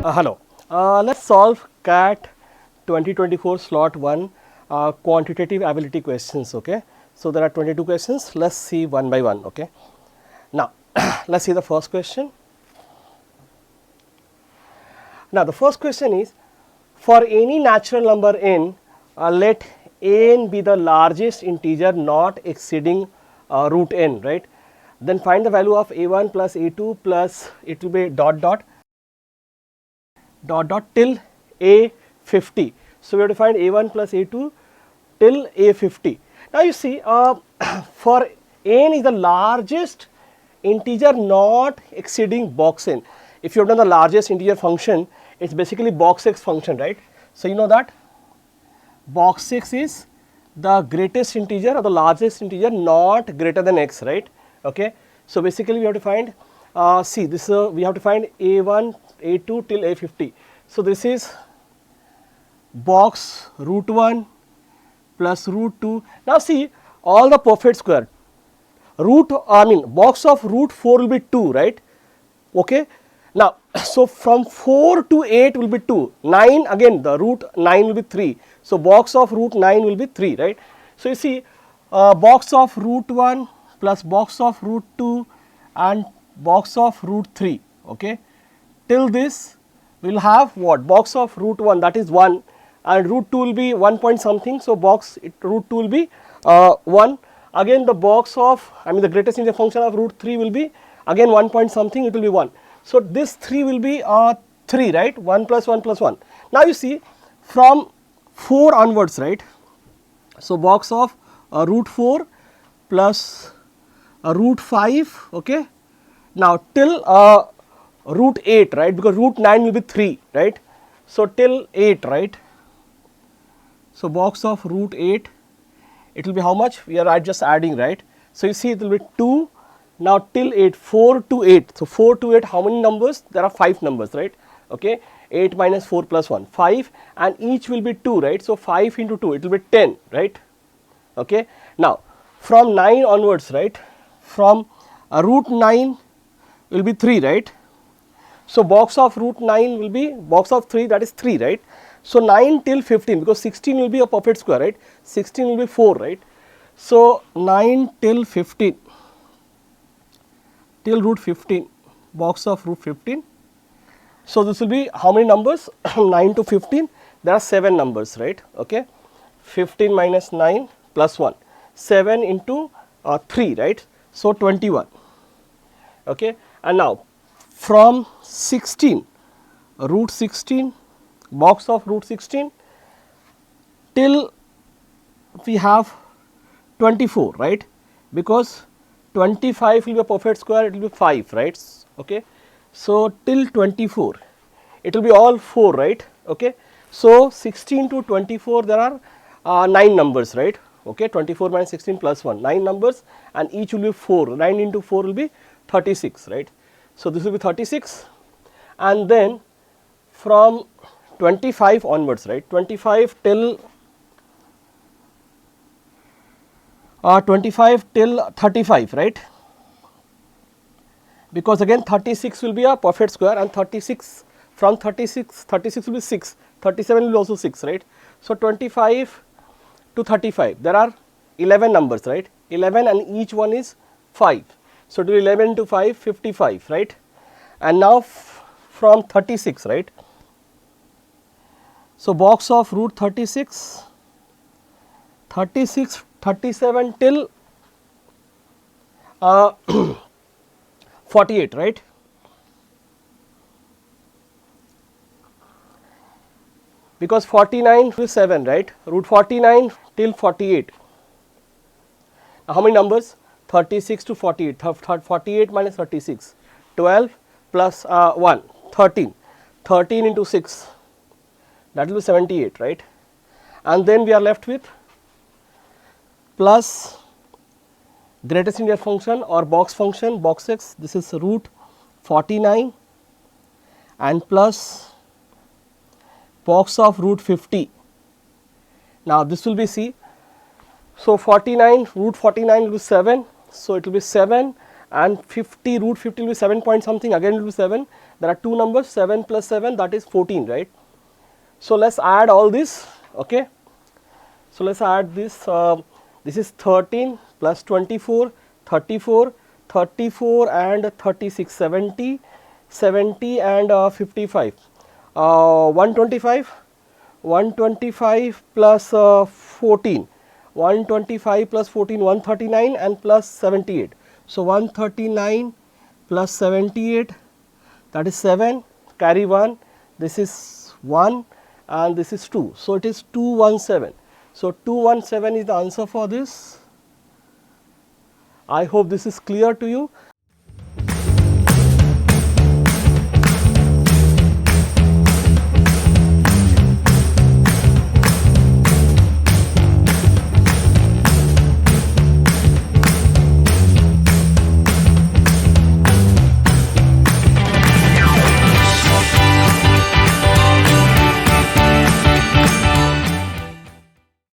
Hello. Let's solve CAT 2024 slot 1 quantitative ability questions. Okay. So, there are 22 questions. Let's see one by one. Okay. Now, let's see the first question. Now, the first question is, for any natural number n, let n be the largest integer not exceeding root n, right. Then find the value of a1 plus a2 plus it will be dot dot till a50. So, we have to find a1 plus a2 till a50. Now, you see for n is the largest integer not exceeding box n. If you have done the largest integer function, it is basically box x function, right. So, you know that box x is the greatest integer or the largest integer not greater than x, right. Okay. So, basically we have to find see this we have to find a1 a2 till a50. So, this is box root 1 plus root 2. Now, see all the perfect square box of root 4 will be 2, right. Okay. Now, so from 4 to 8 will be 2, 9 again the root 9 will be 3. So, box of root 9 will be 3, right. So, you see box of root 1 plus box of root 2 and box of root 3, okay. Till this we will have what, box of root 1, that is 1, and root 2 will be 1 point something. So, root 2 will be 1, again the box of the greatest integer function of root 3 will be again 1 point something, it will be 1. So, this 3 will be 3, right, 1 plus 1 plus 1. Now, you see from 4 onwards, right. So, box of root 4 plus root 5, okay. Now, till root 8, right, because root 9 will be 3, right. So, till 8, right. So, box of root 8, it will be how much, we are just adding, right. So, you see it will be 2. Now, till 8, 4 to 8. So, 4 to 8 how many numbers? There are 5 numbers, right. Okay. 8 minus 4 plus 1, 5, and each will be 2, right. So, 5 into 2 it will be 10, right. Okay. Now, from 9 onwards, right, from root 9 will be 3, right. So, box of root 9 will be box of 3, that is 3, right. So, 9 till 15, because 16 will be a perfect square, right, 16 will be 4, right. So, 9 till 15 till root 15, box of root 15. So, this will be how many numbers 9 to 15, there are 7 numbers, right. Okay. 15 minus 9 plus 1, 7 into 3, right. So, 21, okay. And now, from 16 root 16, box of root 16 till we have 24, right, because 25 will be a perfect square, it will be 5, right. Okay. So, till 24 it will be all 4, right. Okay. So, 16 to 24 there are 9 numbers, right. Okay. 24 minus 16 plus 1, 9 numbers, and each will be 4, 9 into 4 will be 36, right. So, this will be 36, and then from 25 onwards, right, 25 till 35, right, because again 36 will be a perfect square, and 36 from 36 will be 6, 37 will be also 6, right. So, 25 to 35 there are 11 numbers, right, 11, and each one is 5. So, to 11 to 5, 55, right. And now, from 36, right. So, box of root 36, 37 till 48, right. Because 49 is 7, right, root 49 till 48. Now, how many numbers? 36 to 48, 48 minus 36, 12 plus 1, 13, 13 into 6, that will be 78, right. And then we are left with plus greatest integer function or box function, box x, this is root 49, and plus box of root 50. Now, this will be C. So, 49 root 49 will be 7. So, it will be 7, and 50 root 50 will be 7 point something, again it will be 7. There are two numbers, 7 plus 7, that is 14, right. So let's add all this, okay. So let's add this, this is 13 plus 24, 34, 34 and 36, 70, 70 and 55, 125, 125 plus 14, 125 plus 14, 139 and plus 78. So 139 plus 78, that is 7, carry 1, this is 1 and this is 2. So it is 217. So 217 is the answer for this. I hope this is clear to you.